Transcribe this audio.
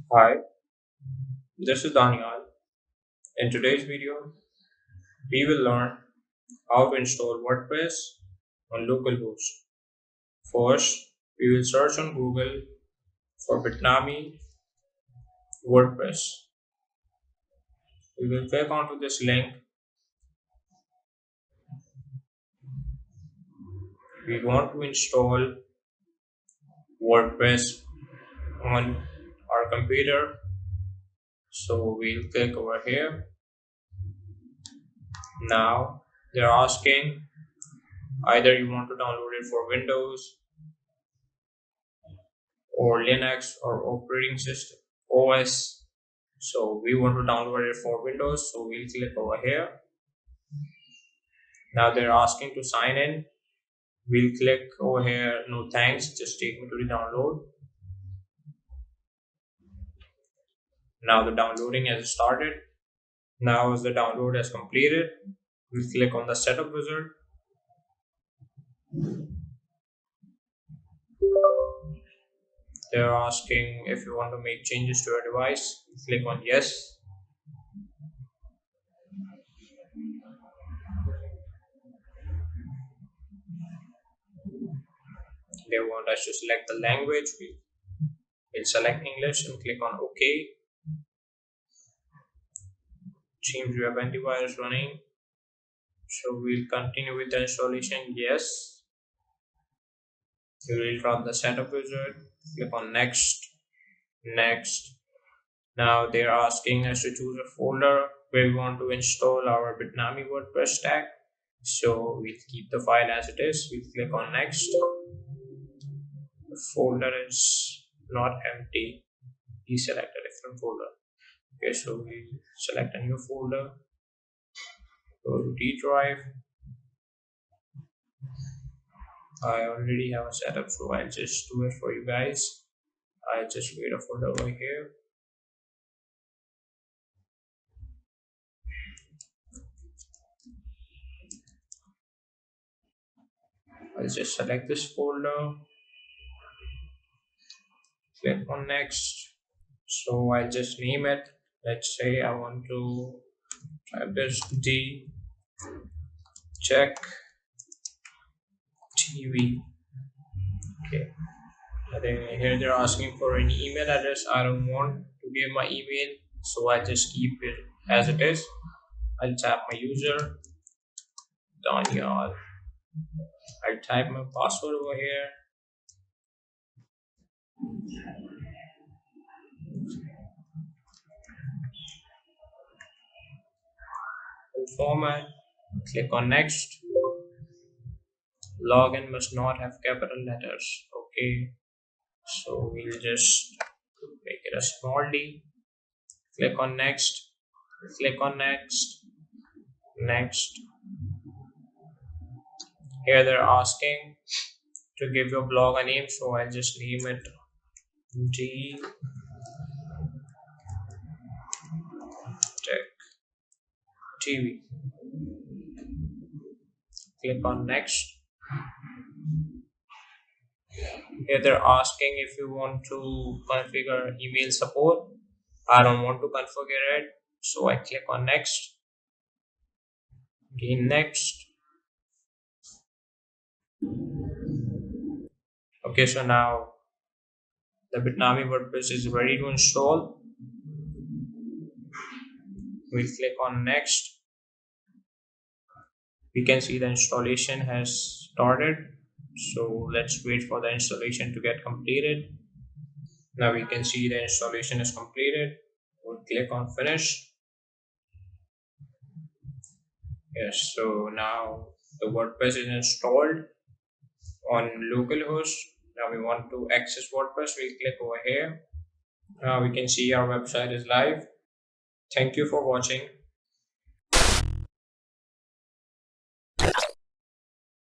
Hi, this is Daniel. In today's video, we will learn how to install WordPress on localhost. First, we will search on Google for Vietnamese WordPress. We will click onto this link. We want to install WordPress on our computer. So we'll click over here. Now they're asking either you want to download it for Windows or Linux or operating system OS. So we want to download it for Windows, so we'll click over here. Now they're asking to sign in. We'll click over here, no thanks, just take me to the download. Now the downloading has started. Now as the download has completed, we'll click on the setup wizard. They're asking if you want to make changes to your device. Click on yes. They want us to select the language. We'll select English and click on OK. Seems you have antivirus running. So we'll continue with the installation. Yes. We will run the setup wizard. Click on next. Next. Now they're asking us to choose a folder where we want to install our Vietnamese WordPress stack. So we'll keep the file as it is. We'll click on next. The folder is not empty. We select a different folder. Okay, so we select a new folder. Go to D drive. I already have a setup, so I'll just do it for you guys. I'll just create a folder over here. I'll just select this folder, click on next. So I'll just name it. Let's say I want to type this D check TV. Okay. And then here they're asking for an email address. I don't want to give my email, so I just keep it as it is. I'll type my user, Daniel. I'll type my password over here. Format, click on next. Login must not have capital letters. Okay, so we'll just make it a small d. Click on next. Click on next. Next. Here they're asking to give your blog a name, so I'll just name it D Tech TV. Click on next. Here they're asking if you want to configure email support. I don't want to configure it, so I click on next. Again next. Okay, so now the Vietnamese WordPress is ready to install. We'll click on next. We can see the installation has started. So let's wait for the installation to get completed. Now we can see the installation is completed. We'll click on finish. Yes, so now the WordPress is installed on localhost. Now we want to access WordPress. We'll click over here. Now we can see our website is live. Thank you for watching.